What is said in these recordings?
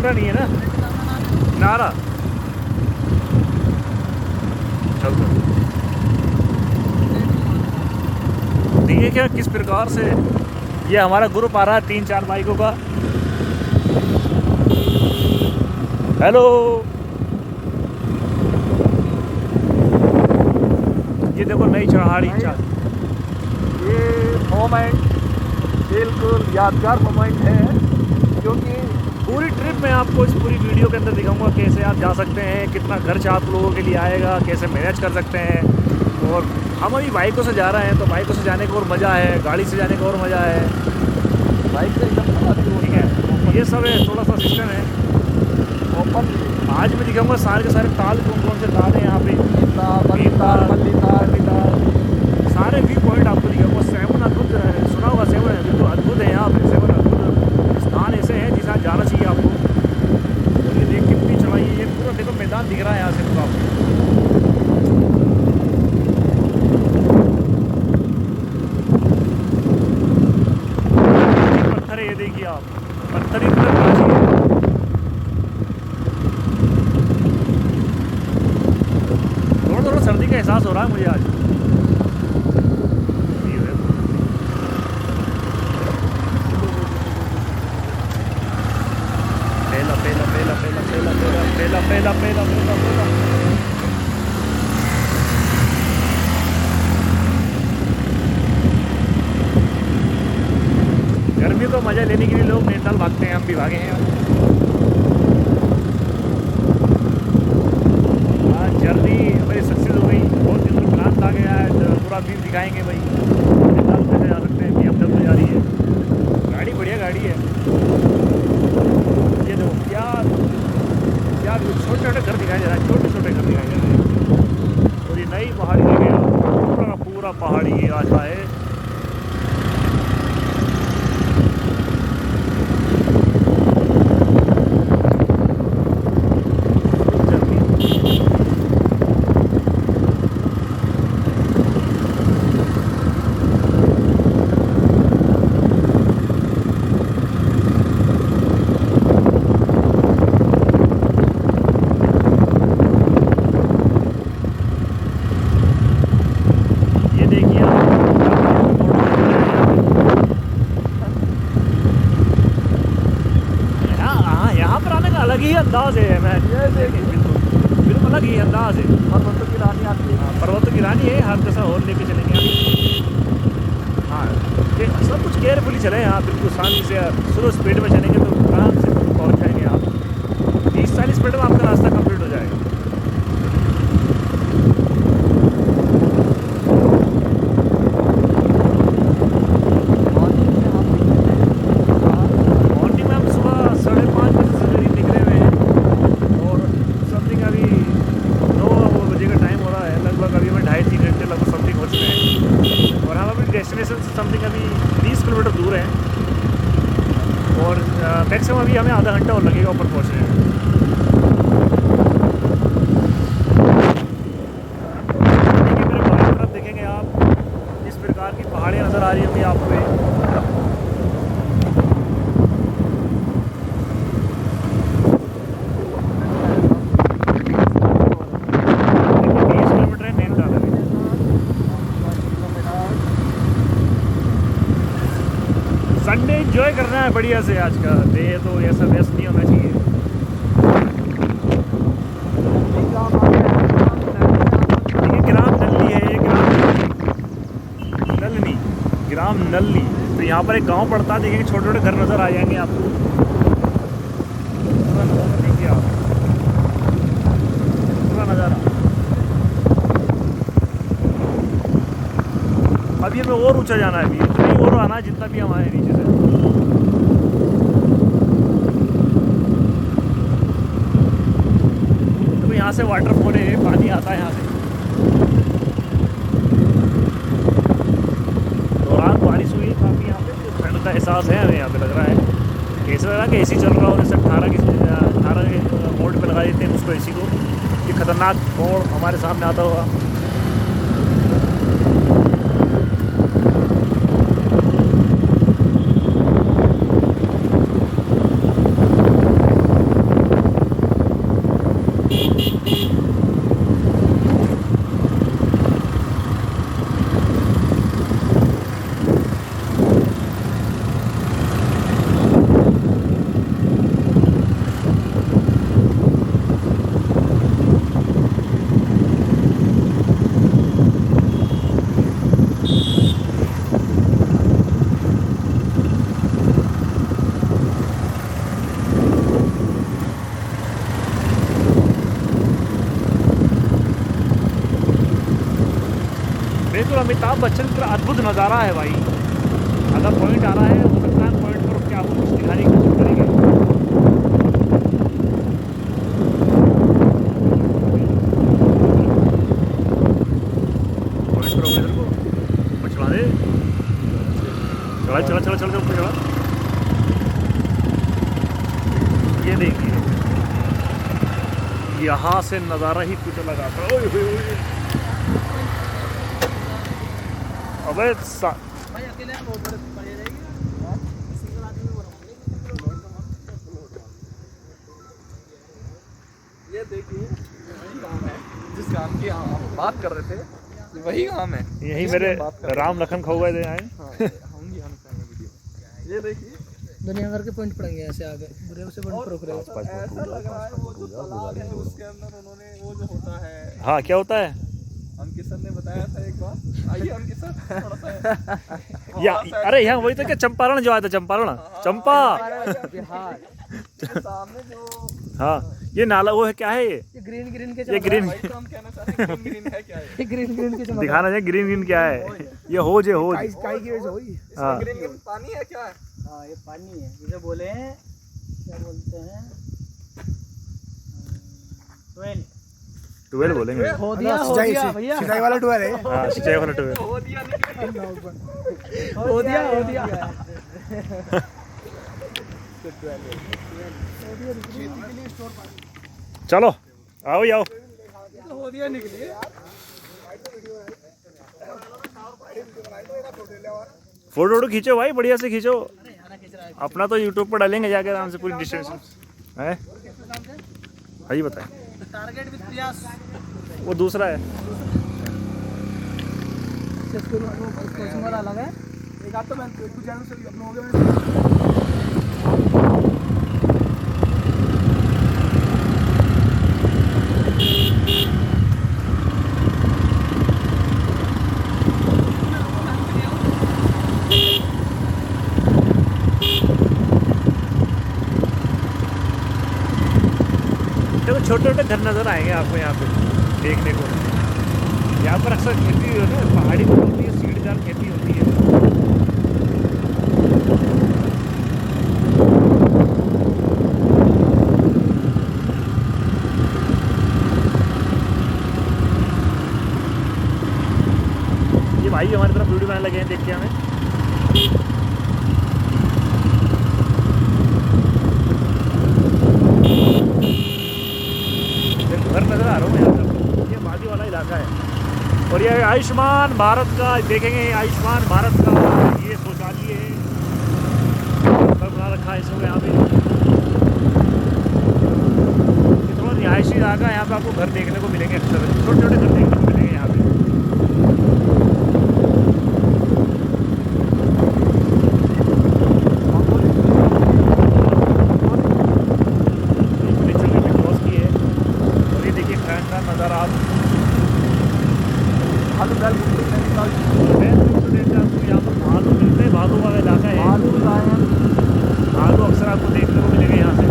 किनारा नहीं है ना, किनारा चल देखिए क्या किस प्रकार से ये हमारा ग्रुप आ रहा है 3-4 बाइकों का। हेलो, ये देखो नई चढ़ाड़ी। ये मोमेंट बिल्कुल यादगार मोमेंट है, क्योंकि पूरी ट्रिप में आपको इस पूरी वीडियो के अंदर दिखाऊंगा कैसे आप जा सकते हैं, कितना खर्च आप लोगों के लिए आएगा, कैसे मैनेज कर सकते हैं। और हम अभी बाइकों से जा रहे हैं तो बाइकों से जाने का और मज़ा है, गाड़ी से जाने का और मज़ा है। बाइक से एकदम ठीक है, ये सब है, थोड़ा सा सिस्टम है ओपन। आज मैं दिखाऊंगा सारे के सारे ताल, कौन कौन से ताल हैं यहाँ पे, सारे व्यू पॉइंट आपको दिखाऊंगा। 7 अद्भुत सुना होगा, 7 है बिल्कुल अद्भुत है यहाँ पे। 7 अद्भुत स्थान ऐसे हैं जिसमें जाना चाहिए आपको। और ये देख कितनी चढ़ाई है, ये पूरा देखो मैदान दिख रहा है यहाँ से पूरा आपको। पत्थर है, ये देखिए आप, पत्थर ही पत्थर। थोड़ा सर्दी का एहसास हो रहा है मुझे आज। पेला गर्मी को मजा लेने के लिए लोग नैनीताल भागते हैं, हम भी भागे हैं। आज जर्नी हमारी सक्सेस हो गई। बहुत दिन में प्लान था गया है, पूरा व्यू दिखाएंगे भाई। नैनीताल कैसे जा सकते हैं, BMW जा रही है गाड़ी, बढ़िया गाड़ी है। ये देखो क्या छोटे छोटे घर दिखाई दे रहा है, छोटे छोटे घर दिखाई दे रहे हैं। और ये नई पहाड़ी लगे, पूरा पूरा पहाड़ी रास्ता है। अलग ही अंदाज है, मैं बिल्कुल अलग ही अंदाज है। पर्वतों की रानी आती है, पर्वतों की रानी है, हर जैसा और लेके चलेंगे आप। हाँ, सब कुछ केयरफुली चले यहाँ, बिल्कुल शांति से। स्लो स्पीड में चलेंगे तो आराम से पहुँच जाएंगे आप। 30-40 स्पीड में आपका रास्ता कंप्लीट हो जाएगा। डेस्टिनेशन से समथिंग अभी 20 किलोमीटर दूर है और मैक्सिमम अभी हमें आधा घंटा और लगेगा ऊपर पहुँचने में। देखिए मेरे बाएं तरफ देखेंगे आप, इस प्रकार की पहाड़ियाँ नज़र आ रही होंगी आपको। संडे एंजॉय करना है बढ़िया से आज का डे, तो ऐसा व्यस्त नहीं होना चाहिए। देखिए ग्राम नल्ली है, ये ग्राम नल्ली। तो यहाँ पर एक गांव पड़ता है, देखिए छोटे छोटे घर नज़र आ जाएंगे आपको। देखिए आप पूरा नज़ारा। अभी हमें और ऊंचा जाना है, अभी इतना ही और आना है जितना भी हम आए नीचे से। तो यहाँ से वाटरफॉल है, पानी आता है यहाँ से। दौरान बारिश हुई काफ़ी यहाँ पे, तो ठंड का एहसास है हमें यहाँ पे। लग रहा है ऐसा लग रहा है कि AC चल रहा हो, जैसे 18 के मोड पे लगा देते हैं उसको AC को। ये खतरनाक मोड़ हमारे सामने आता होगा। अद्भुत नज़ारा है भाई। अगर पॉइंट आ रहा है, हो सकता है पॉइंट पर क्या आपको कुछ दिखाने की कोशिश करेंगे। पॉइंट पर होगा इधर को, ऊपर चढ़ा दे, चला चला चला चला ऊपर चढ़ा। ये देखिए, यहाँ से नज़ारा ही कुछ लगा था। अबे ये देखिए, वही गांव है जिस गांव की हम बात कर रहे थे, वही गांव है। यही मेरे राम लखन खो गए थे आए। ये देखिए, दुनिया भर के पॉइंट पड़ेंगे ऐसे आगे, बुरे से पॉइंट पर रुक रहे हो। ऐसा लग रहा है वो जो तालाब है उसके अंदर उन्होंने वो जो होता है, हाँ क्या होता है अंकित सर ने बताया था एक बार। आइए अंकित सर थोड़ा सा या, अरे यहाँ वही तो क्या, चंपारण जो आया था, चंपारण चंपा। बिहार सामने जो, हाँ ये नाला वो है, क्या है ये ग्रीन ग्रीन के ये ग्रीन भाई तो हम कहना चाहते हैं ग्रीन है क्या है, ये ग्रीन ग्रीन के चमक दिखाना चाहिए। ग्रीन ग्रीन क्या है ये, होज है होज। काई की वजह से हुई। हाँ ग्रीन ग्रीन पानी है क्या है? हाँ ये पानी है, इसे बोले हैं क्या बोलते हैं, ट्वेल। ट्वेल्व बोलेंगे। हो दिया भैया, सिंचाई वाला टूर है। हाँ सिंचाई वाला ट्वेल्व। हो दिया निकल हो दिया चलो आओ ही आओ, हो दिया निकली। फोटो वोटो खींचो भाई, बढ़िया से खींचो। अपना तो यूट्यूब पर डालेंगे जाके आराम से पूरी डिस्टेंस है। हाँ जी बताएं। टारगेट विद प्रयास, वो दूसरा है। कस्टमर अलग है। एक आध तो मैं कुछ चैनल से अपलोड हो गया। देखो छोटे छोटे घर नज़र आएंगे आपको यहाँ पे देखने को। यहाँ पर अक्सर खेती है ना, पहाड़ी पर होती है, सीढ़ीदार खेती होती है। ये भाई हमारी तरफ वीडियो बनाने लगे हैं, देख के हमें। घर नजर आ रहा हूँ यहाँ पर, ये वादी वाला इलाका है। और ये आयुष्मान भारत का देखेंगे, आयुष्मान भारत का ये शौचालय है, सब बना रखा है इसमें। यहाँ पे थोड़ा रिहायशी इलाका है, यहाँ पे आपको घर देखने को मिलेंगे, अक्सर छोटे छोटे घर देखने को मिलेंगे यहाँ पे। भालू वाला इलाका है, भालू अक्सर आपको देखने को मिलेंगे यहाँ से।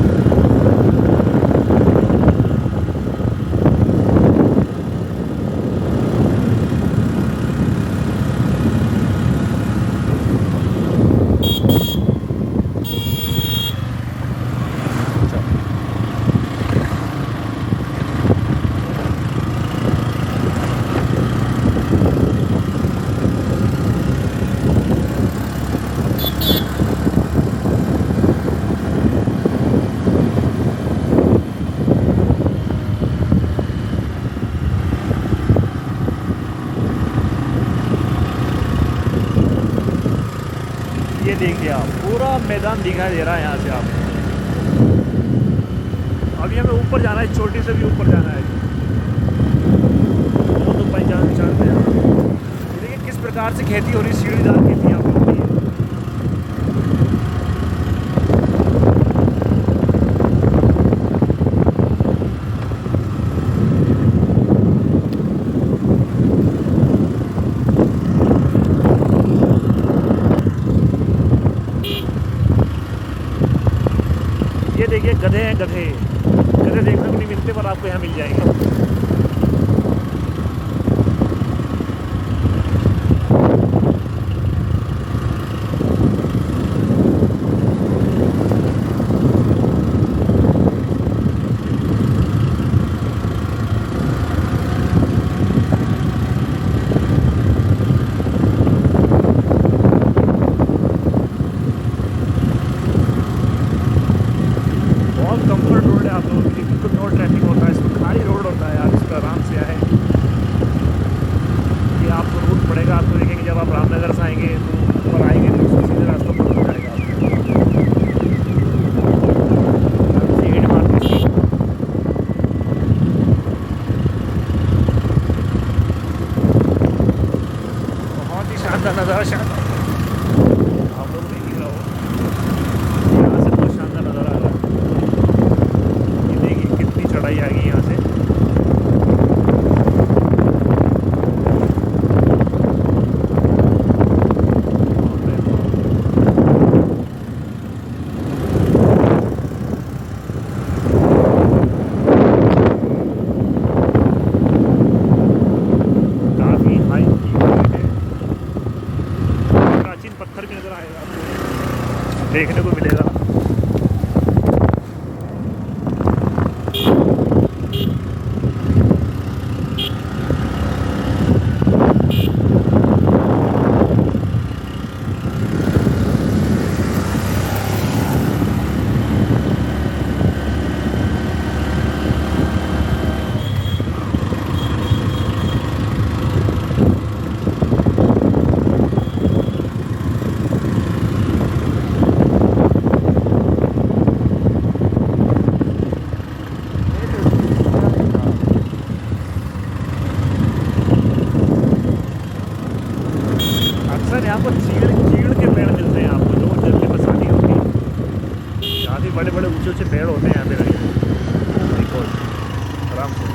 ये देखिए आप, पूरा मैदान दिखाई दे रहा है यहाँ से आपको। अभी हमें ऊपर जाना है, चोटी से भी ऊपर जाना है। तो पंचायत चढ़ते हैं। देखिए किस प्रकार से खेती हो रही है, सीढ़ीदार खेती यहाँ पर होती है। ये देखिए गधे हैं, गधे गधे देखने को नहीं मिलते, पर आपको यहाँ मिल जाएंगे। आएंगे तो ऊपर आएंगे तो उसको सीधे रास्ता पर हो जाएगा सीट मार्केट। बहुत ही शानदार नज़ारा, शानदार आप लोग नहीं दिख रहा हो, यहाँ से बहुत शानदार नज़ारा आ रहा है। ये देखिए कितनी चढ़ाई आ गई यहाँ से। काफ़ी हाई की है, प्राचीन पत्थर भी नज़र आएगा आपको, देखने को मिलेगा। अक्सर यहाँ पर चीड़ के पेड़ मिलते हैं आपको, जो जल की बरसाती होती है। काफ़ी बड़े बड़े ऊंचे ऊंचे पेड़ होते हैं यहाँ पे देखो आराम से।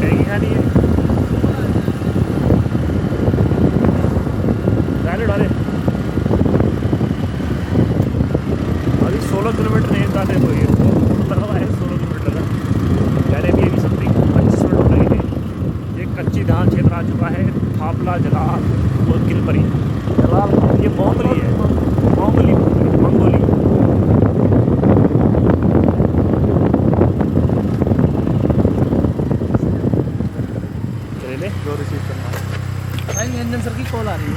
कहीं खानी है डाले डाले। अभी 16 किलोमीटर नहीं जाते तो ये लगा हुआ है 16 किलोमीटर का। पहले भी अभी समथिंग 25 मिनट हो गई थी। ये कच्ची धान क्षेत्र आ चुका है, थापला जलाल और किलपरी। जलाल ये मोंगली है, मोंगली मंगोली। चले जो रिसीव करना भाई निरंजन सर की कॉल आ रही है।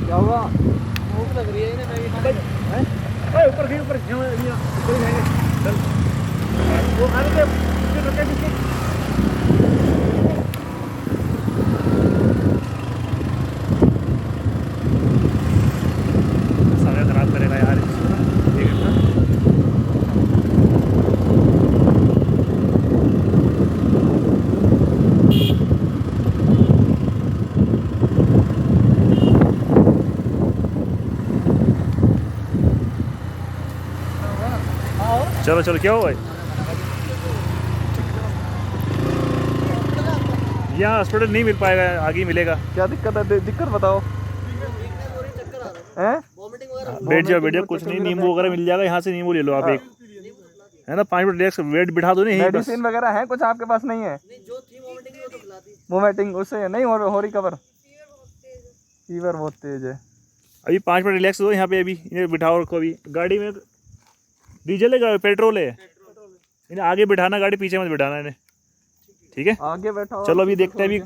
क्या हुआ? भूख लग रही है इन्हें, मैगी खाने को। ऊपर भी ऊपर जाएंगे चल वो खाने के रुके पीछे। समय खराब करेगा यार एक घंटा। चलो चलो क्या हुआ भाई? यहाँ हॉस्पिटल नहीं मिल पाएगा, आगे ही मिलेगा। क्या दिक्कत है? दिक्कत बताओ। हैं? बैठ जाओ कुछ नहीं, नींबू वगैरह मिल जाएगा, यहाँ से नींबू ले लो आप एक, है ना। 5 मिनट रिलैक्स वेट बिठा दो नहीं। मेडिसिन वगैरह है कुछ आपके पास? नहीं है जो थी वोमिटिंग उससे नहीं हो रिकवर? फीवर बहुत तेज है। अभी 5 मिनट रिलैक्स दो यहाँ पे, अभी इन्हें बिठाओ रखो। अभी गाड़ी में डीजल है पेट्रोल है, इन्हें आगे बिठाना, गाड़ी पीछे मत बिठाना इन्हें, ठीक है। आगे बैठा चलो अभी देखते हैं, अभी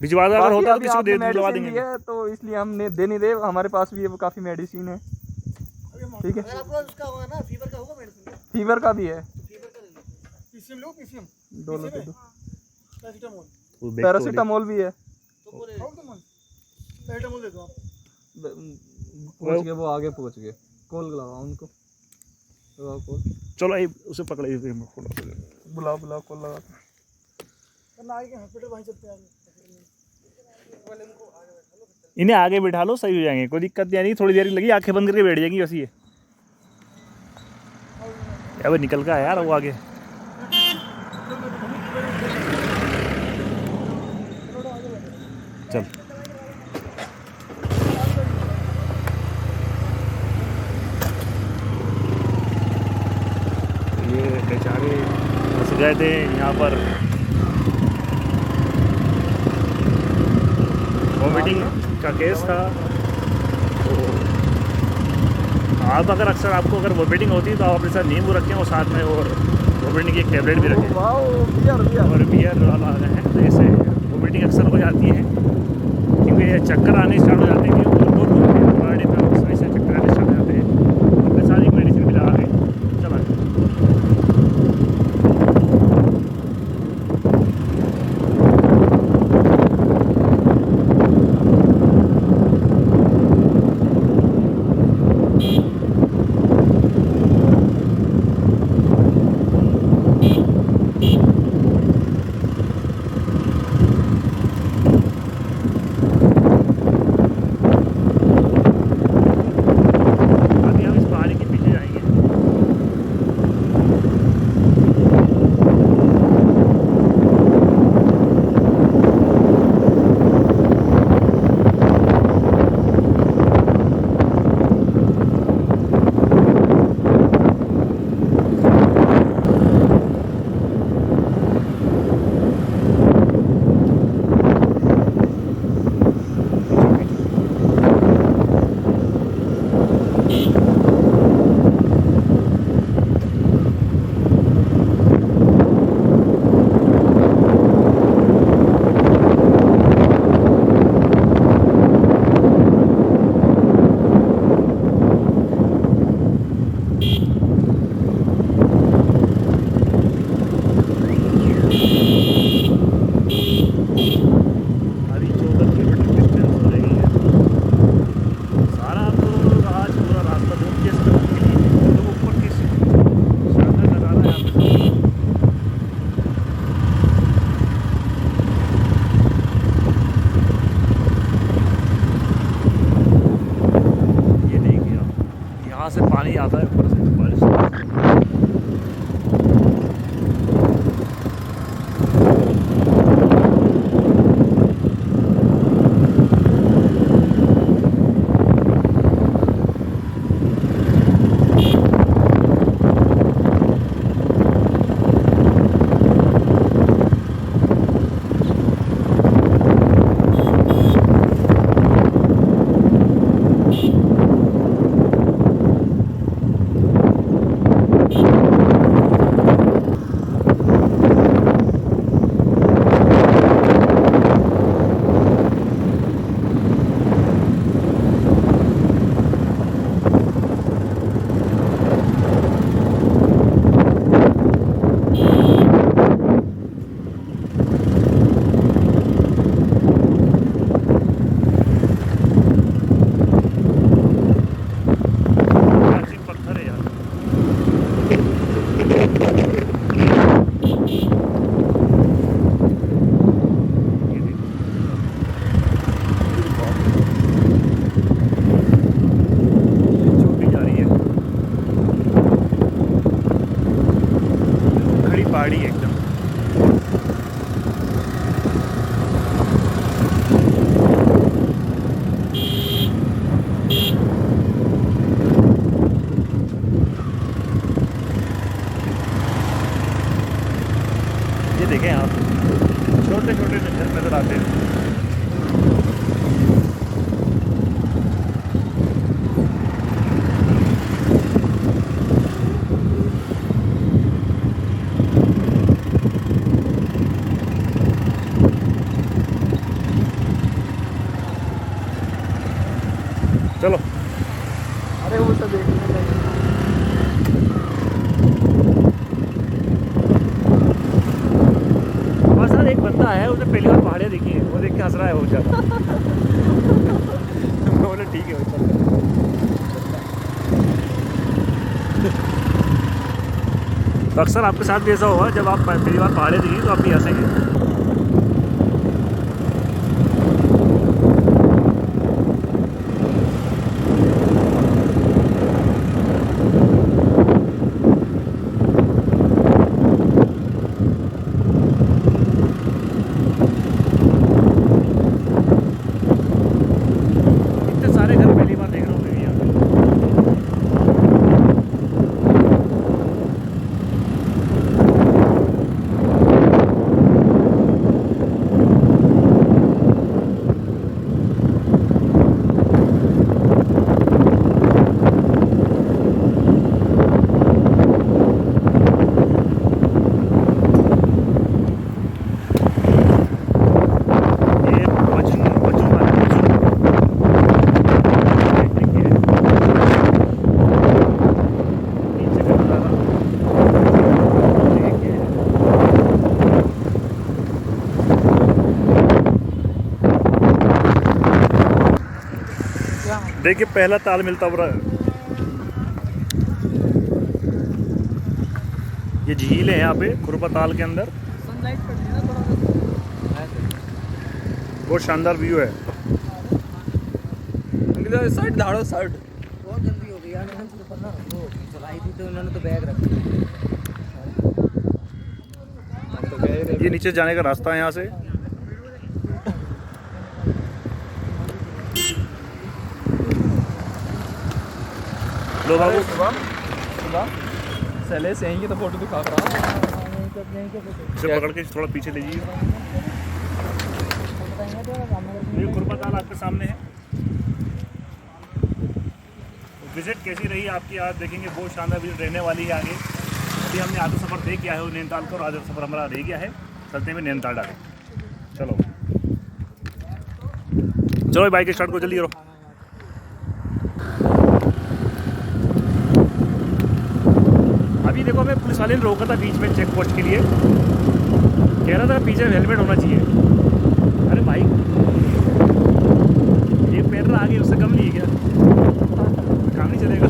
भिजवा अगर होता है तो किसी को दे दिलवा देंगे। है तो इसलिए हमने दे नहीं दे, हमारे पास भी है वो काफ़ी मेडिसिन है, ठीक है। उसका होगा ना, फीवर का होगा मेडिसिन, फीवर का भी है, फीवर का ले लो। पीसीएम लो, पीसीएम दोनों दे दो। पैरासिटामोल, पैरासीटामोल भी है, तो बोले पैरासिटामोल दे दो आप। पहुंच गए वो, आगे पहुंच गए। कॉल लगाओ उनको, लगाओ कॉल। चलो उसे पकड़े, बुलाओ बुलाओ, कॉल लगा। हॉस्पिटल वहीं चलते हैं। इन्हें आगे बिठा लो, सही हो जाएंगे, कोई दिक्कत नहीं। थोड़ी देर लगी, आंखें बंद करके बैठ जाएंगी बस ये। अब निकल का यार वो आगे। चल ये बेचारे फंस गए थे यहाँ पर, वॉमिटिंग का केस था। तो आप अगर अक्सर आपको अगर वॉमिटिंग होती है तो आप अपने साथ नींबू रखें और साथ में और वॉमिटिंग की एक टेबलेट भी रखें। वाओ, बियर और बियर वाला है तो इसे जाती है, क्योंकि ये चक्कर आने स्टार्ट हो जाते हैं। दो पर डे पे ऐसे चक्कर आने स्टार्ट हो जाते हैं। अपने सारी मेडिसिन भी लगा के चला से पानी आता है ऊपर से बारिश पत्थर है यार। छोटी जा रही है, खड़ी पहाड़ी है एकदम। ये देखें आप, छोटे छोटे नज़र आते हैं। चलो अरे वो सब देखने में हमारे साथ एक बंदा है, उसने पहली बार पहाड़ियाँ देखी है, वो देख के हंस रहा है बहुत ज़्यादा। बोले ठीक है, वो चल। तो अक्सर आपके साथ भी ऐसा होगा, जब आप पहली बार पहाड़ियाँ देखी तो आप भी हंसेंगे। सारे घर पहली बार देख रहा हूँ मैं यहाँ पे। देखिए पहला ताल मिलता हुआ ये झील है यहाँ पे खुरपा ताल के अंदर। सनलाइट पड़ रही है ना थोड़ा बहुत शानदार व्यू है। साइड धाड़ो साइड। बहुत जल्दी हो गई यार, मैंने तो पता वो चलाई थी तो उन्होंने तो बैग रख दिया। ये नीचे जाने का रास्ता है यहाँ से। लो बाबू सैले से आएंगे तो फोटो दिखा रहा। इसे पकड़ के थोड़ा पीछे ले जाइए। ये खुरपा ताल आपके सामने है। विजिट कैसी रही आपकी आज देखेंगे, बहुत शानदार विजिट रहने वाली है आगे। अभी हमने आधा सफ़र देख किया है नैनीताल का और आधा सफ़र हमारा रह गया है। चलते हुए नैनीताल डाले। चलो चलो बाइक स्टार्ट को जल्दी करो। अभी देखो हमें पुलिस वाले ने रोका था बीच में चेक पोस्ट के लिए, कह रहा था पीछे हेलमेट होना चाहिए। अरे भाई एक पैर आगे उससे कम नहीं है क्या, काम नहीं चलेगा।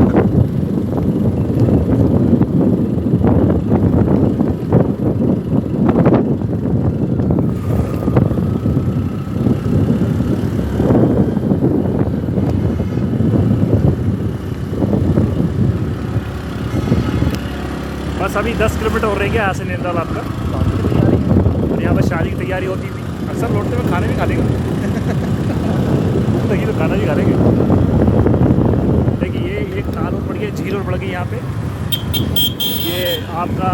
बस अभी 10 किलोमीटर और रह गया यहाँ से नैनीताल आपका। और यहाँ पर शादी की तैयारी होती थी। अक्सर लौटते हुए खाने भी खा लेंगे तो खाना भी खा लेंगे। देखिए ये एक ताल और पड़ गई, झील और पड़ गई यहाँ पे। ये आपका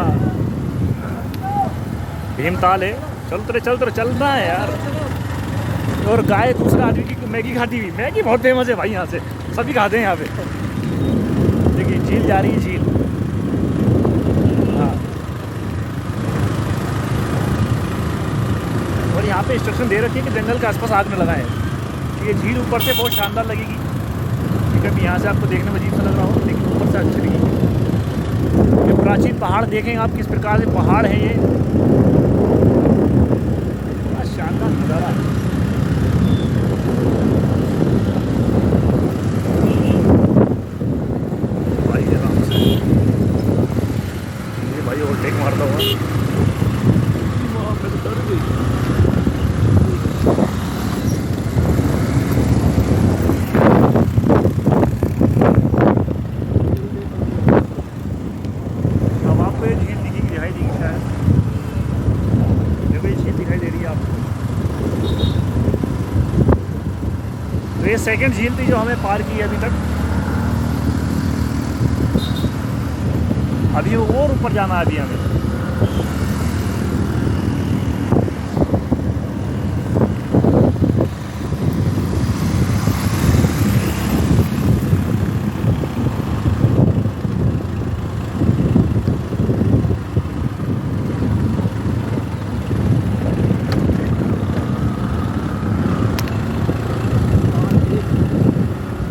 भीमताल है। चल तो चलना है यार। और गाय दूसरा आदमी की मैगी खाती हुई, मैगी बहुत फेमस है भाई यहाँ से, सभी खाते हैं यहाँ पे। देखिए झील जा रही है, झील। हाँ और यहाँ पे इंस्ट्रक्शन दे रखी है कि जंगल के आसपास आग न लगाएं। ये झील ऊपर से बहुत शानदार लगेगी। कभी यहाँ से आपको देखने में अजीब सा लग रहा हो, लेकिन ऊपर से अच्छी लगेगी। ये प्राचीन पहाड़ देखें आप किस प्रकार से पहाड़ है ये, बड़ा शानदार नज़ारा है। भाई आराम से ये भाई ओवरटेक मारता हुआ मैं तो डर गई। अब आपको ये झील दिखाई देगी शायद। देखो ये झील दिखाई दे रही है आपको। तो ये सेकंड झील थी जो हमें पार की है अभी तक। अभी और ऊपर जाना है अभी हमें।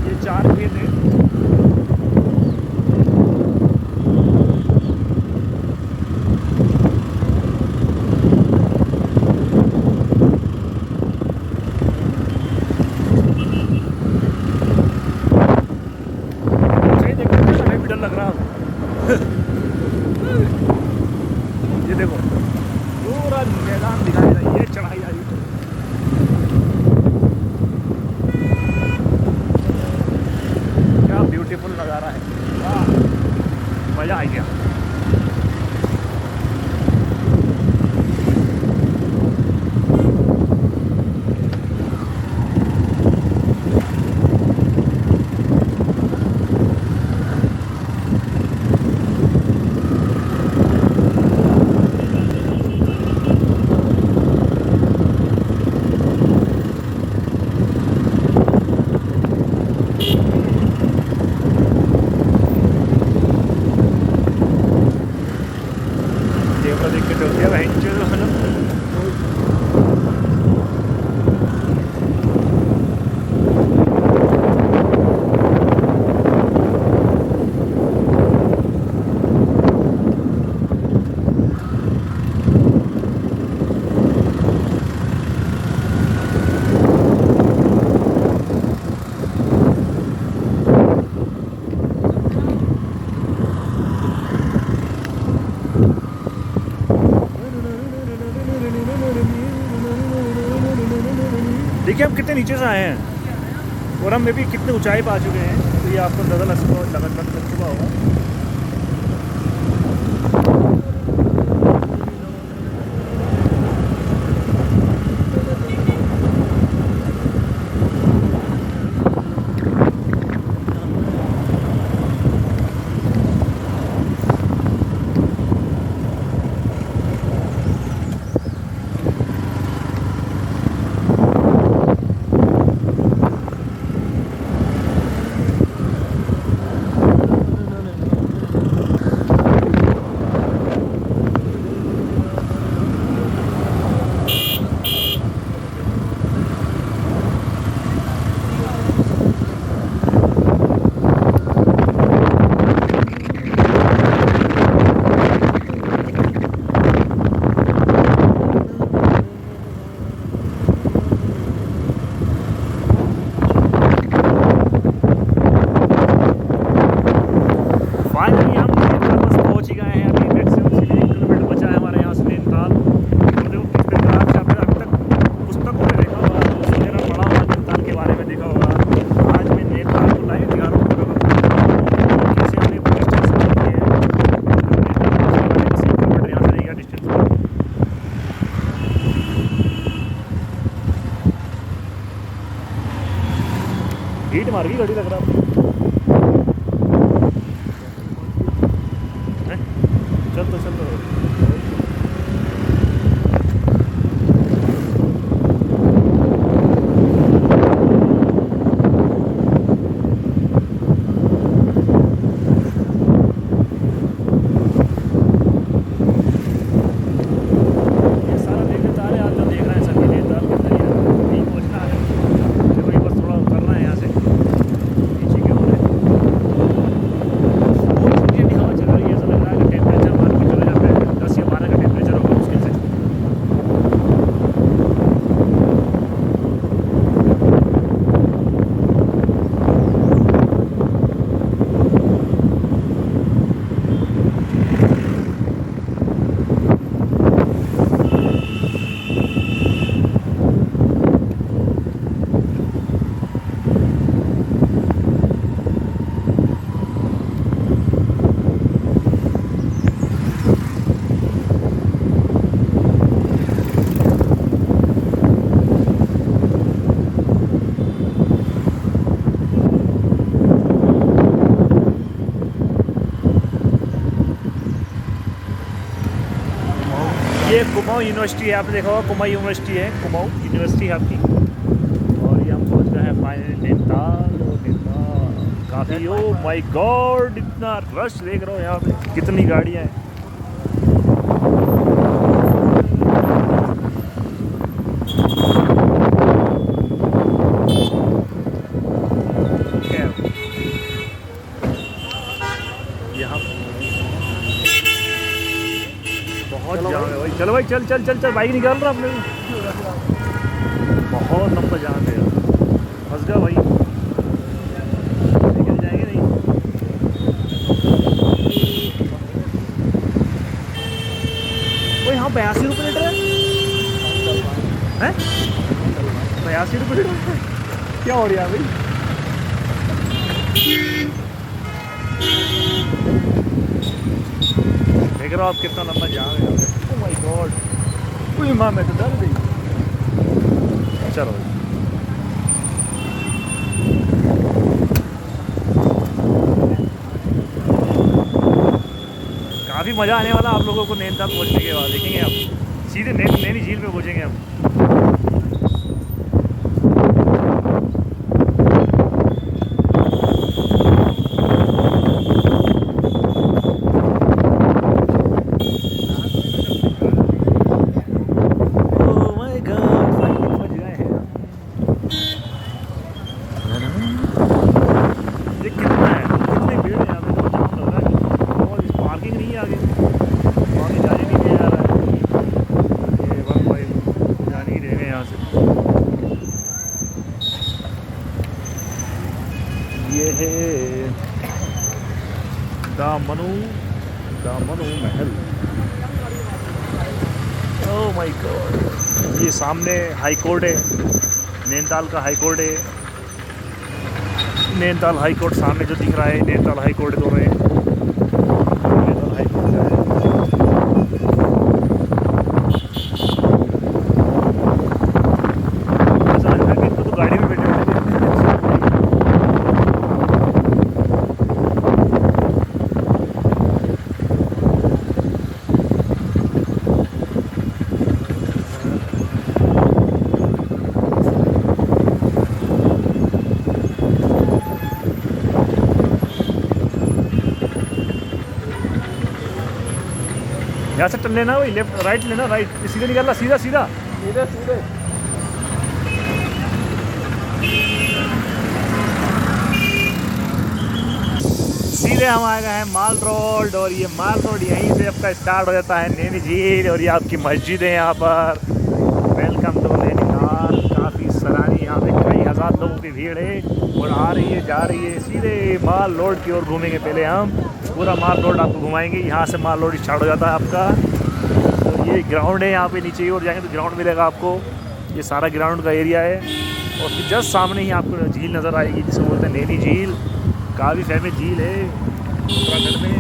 ये 4 खेत है। देखिए हम कितने नीचे से आए हैं और हम मे भी कितने ऊंचाई पर आ चुके हैं, तो ये आपको अंदाज़ा लग चुका होगा। फाइनली हम बस पहुँच ही गए हैं। अभी मैक्सिमम 1 किलोमीटर बचा है हमारे यहाँ से नैनीताल। तो देखो किस प्रकार से आपने अभी तक पुस्तकों में देखा होगा, उसमें ना पढ़ा होगा, नैनीताल के बारे में देखा होगा। आज मैं नैनीताल को लाइव दिखा रहा हूँ कैसे हमने डिस्टेंस कवर किए हैं। नैनीताल 1 किलोमीटर यहाँ से रहेगा डिस्टेंस। हीट मार गई गाड़ी लग रहा है। चल तो ये सारा नैनीताल है। आप जो देख रहे हैं सभी नैनीताल के अंदर नहीं पहुँचना है, देखो ये बस थोड़ा उतरना है यहाँ से नीचे की ओर है। बहुत ठंडी ठंडी हवा चल रही है, ऐसा लग रहा है कि टेम्परेचर मान के चला जाता है 10 या 12 का टेम्परेचर होगा मुश्किल से। ये कुमाऊं यूनिवर्सिटी है, आपने देखा होगा कुमाऊं यूनिवर्सिटी है, कुमाऊं यूनिवर्सिटी है आपकी। और ये हम पहुंच गए हैं फाइनली नैनीताल। काफ़ी, ओ माय गॉड, इतना रश देख रहा हूँ यहाँ पे, कितनी गाड़ियाँ हैं। यहाँ बहुत जाम है भाई। चलो भाई चल चल चल चल, बाइक निकाल रहा अपने। बहुत लंबा जाम है यार, फंस गया भाई, निकल जाएंगे नहीं। वो यहाँ 82 रुपये लीटर है, 82 रुपये लीटर क्या हो रहा है भाई? देख रहे हो आप कितना लंबा जाम है। ओह माय गॉड, कोई माँ मैं तो डर गई। चलो काफ़ी मज़ा आने वाला आप लोगों को नैनीताल पहुँचने के बाद। देखेंगे आप सीधे नैनी झील पे पहुँचेंगे हम। ये है दामनू महल। ओह माय गॉड, ये सामने हाई कोर्ट है। नैनीताल का हाई कोर्ट है। नैनीताल हाई कोर्ट सामने जो दिख रहा है, नैनीताल हाई कोर्ट दोनों है। नैनीताल हाई कोर्ट का है। ऐसा लग रहा है कि इनको तो गाड़ी में बैठे हुए थे। यहाँ से टर्न लेना वही लेफ्ट राइट लेना, राइट सीधे निकलना, सीधा सीधा सीधे सीधे। सीधे हम आ गए हैं माल रोड। और ये माल रोड यहीं से आपका स्टार्ट हो जाता है नैनी झील। और ये आपकी मस्जिद है यहाँ पर। Welcome to Nainital. काफ़ी सराहनीय, यहाँ पे कई हज़ार लोगों की भीड़ है और आ रही है जा रही है। सीधे माल रोड की ओर घूमेंगे। पहले हम पूरा माल रोड आपको घुमाएंगे। यहाँ से माल रोड स्टार्ट हो जाता है आपका। और ये ग्राउंड है, यहाँ पे नीचे की ओर जाएंगे तो ग्राउंड मिलेगा आपको। ये सारा ग्राउंड का एरिया है। और फिर जस्ट सामने ही आपको झील नज़र आएगी जिसे बोलते हैं नैनी झील। काफ़ी फेमस झील है उत्तराखंड में।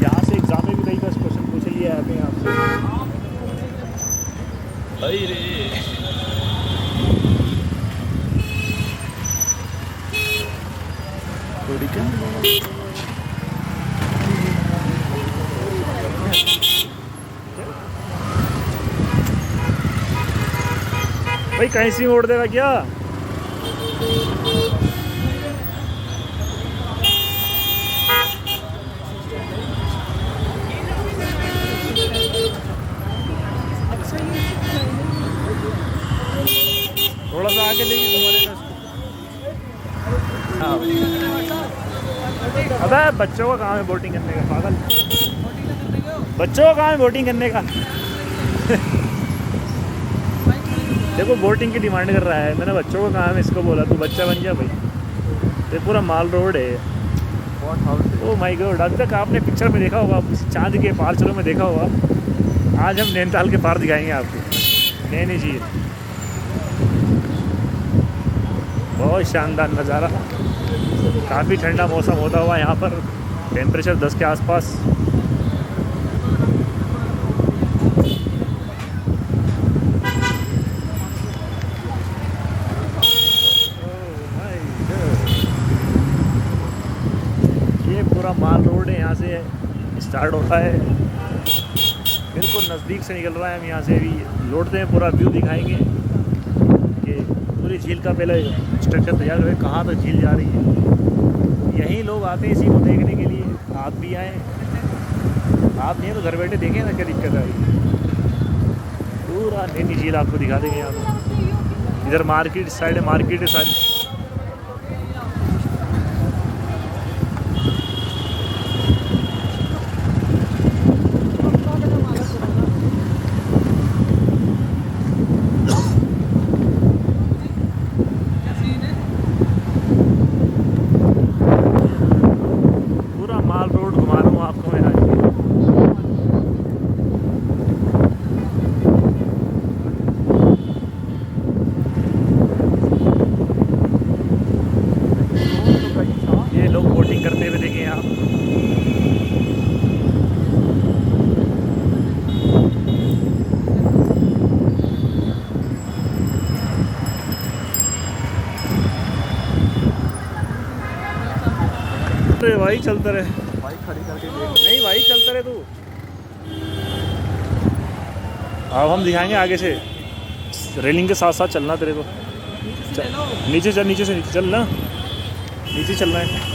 यहाँ से एग्जाम में भी कई बार क्वेश्चन पूछ लिया है आपसे। भाई रे भाई कहीं से मोड़ देगा क्या? थोड़ा सा आगे लेके घुमा देना इसको। अबे बच्चों का काम है बोटिंग करने का, पागल। बच्चों का काम है बोटिंग करने का। देखो बोटिंग की डिमांड कर रहा है। मैंने बच्चों का काम है इसको बोला, तू बच्चा बन गया भाई। ये पूरा माल रोड है। ओह माय गॉड, अभी तक आपने पिक्चर में देखा होगा, चांद के पार चलो में देखा होगा। आज हम नैनीताल के पार दिखाएंगे आपको, नैनी झील। बहुत शानदार नज़ारा। काफ़ी ठंडा मौसम होता हुआ यहाँ पर, टेम्परेचर 10 के आसपास। ये पूरा माल रोड है, यहाँ से स्टार्ट होता है। बिल्कुल नज़दीक से निकल रहा है। हम यहाँ से अभी लौटते हैं, पूरा व्यू दिखाएंगे कि पूरी झील का पहले स्ट्रक्चर तैयार हुए, कहाँ तक झील जा रही है। यहीं लोग आते हैं इसी को देखने के लिए। आप भी आएँ, आप नहीं तो घर बैठे देखें ना, क्या दिक्कत आ रही है। पूरा नैनी झील आपको दिखा देंगे यहाँ पर। इधर मार्केट साइड है, मार्केट है सारी। करते हुए देखें आप। अरे भाई चलते रहे, बाइक खड़ी करके देख। नहीं भाई चलते रहे तू। अब हम दिखाएंगे आगे से, रेलिंग के साथ साथ चलना तेरे को। नीचे चल, नीचे से नीचे चल ना, नीचे चलना है।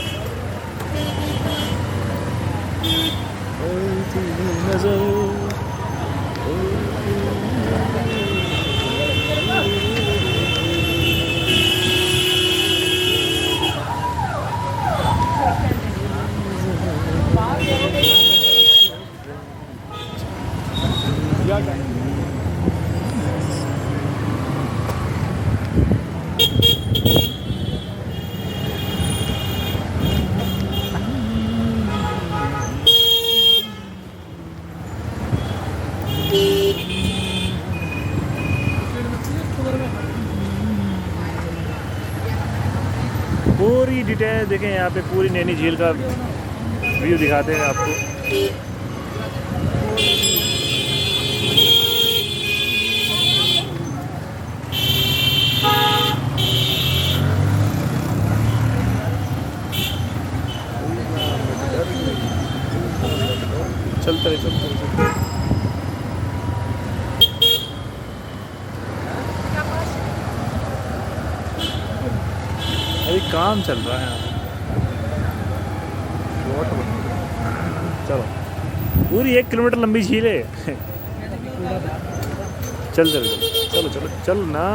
पूरी डिटेल देखें यहाँ पे, पूरी नैनी झील का व्यू दिखाते हैं आपको। चलते रहे। अभी काम चल रहा है चलो, पूरी 1 किलोमीटर लंबी झील है। चलते रहे, चलो चलो चलो ना।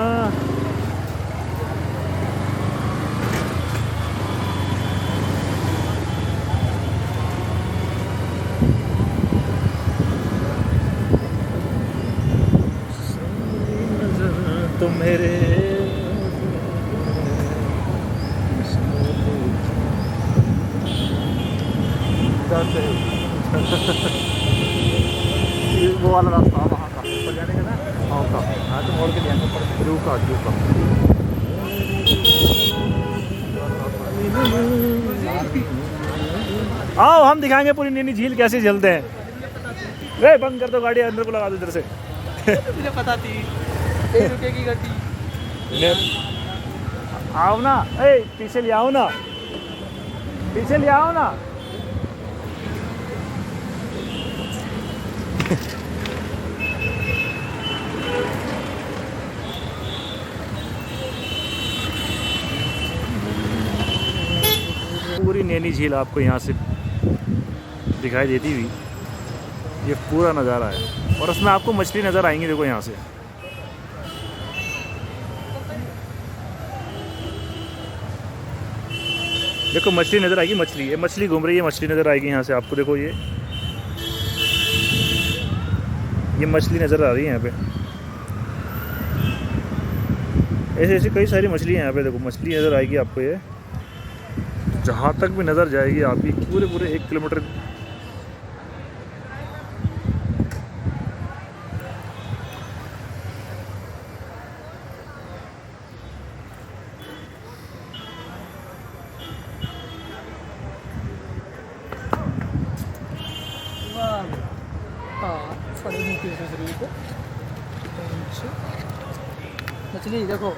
तुम मेरे वो वाला रास्ता वहाँ का ऊपर जाने का ना, हाँ का, हाँ तो मोड़ के जाने पर जू का। आओ हम दिखाएंगे पूरी नैनी झील कैसे जलते हैं। वे बंद कर दो गाड़ी, अंदर को लगा दो इधर से। मुझे पता थी ये रुकेगी गाड़ी। आओ ना, ए पीछे ले आओ ना, पीछे ले आओ ना। पूरी नैनी झील आपको यहाँ से दिखाई देती हुई, ये पूरा नज़ारा है। और उसमें आपको मछली नज़र आएंगी, देखो यहाँ से। देखो मछली नज़र आएगी, मछली, ये मछली घूम रही है, मछली नज़र आएगी यहाँ से आपको। देखो ये मछली नज़र आ रही है यहाँ पे। ऐसे ऐसे कई सारी मछली हैं यहाँ पे। देखो मछली नज़र आएगी आपको, ये जहाँ तक भी नज़र जाएगी आपकी पूरे 1 किलोमीटर। हाँ, मछली देखो।